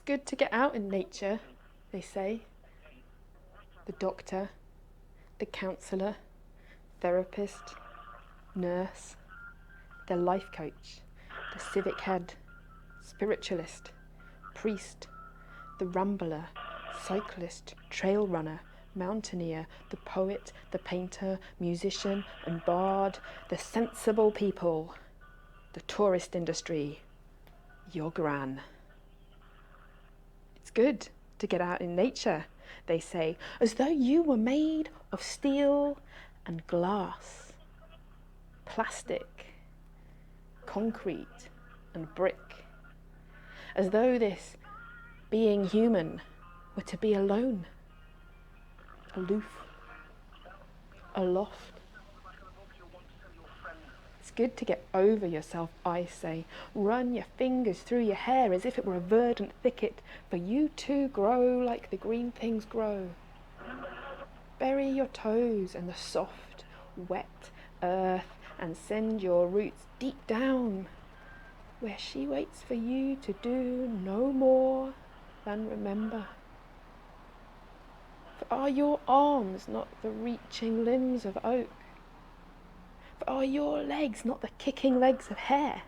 It's good to get out in nature, they say. The doctor, the counsellor, therapist, nurse, the life coach, the civic head, spiritualist, priest, the rambler, cyclist, trail runner, mountaineer, the poet, the painter, musician and bard, the sensible people, the tourist industry, your gran. It's good to get out in nature, they say, as though you were made of steel and glass, plastic, concrete and brick, as though this being human were to be alone, aloof, aloft. It's good to get over yourself, I say. Run your fingers through your hair as if it were a verdant thicket, for you too grow like the green things grow. Bury your toes in the soft, wet earth and send your roots deep down, where she waits for you to do no more than remember. For are your arms not the reaching limbs of oak? For are your legs not the kicking legs of hare?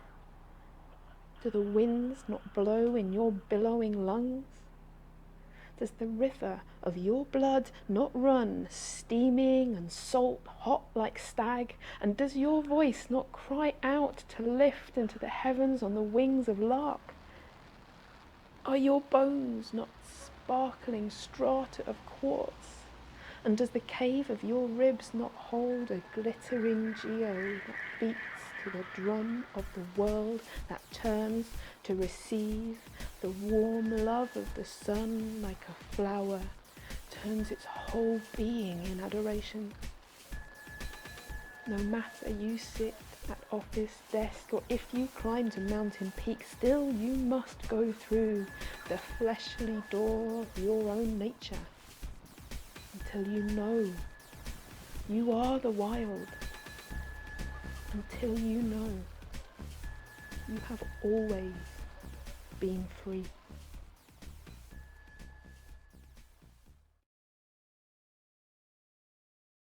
Do the winds not blow in your billowing lungs? Does the river of your blood not run steaming and salt hot like stag? And does your voice not cry out to lift into the heavens on the wings of lark? Are your bones not sparkling strata of quartz? And does the cave of your ribs not hold a glittering geo that beats to the drum of the world that turns to receive the warm love of the sun like a flower turns its whole being in adoration? No matter you sit at office desk or if you climb to mountain peak, still you must go through the fleshly door of your own nature until you know you are the wild, until you know you have always been free.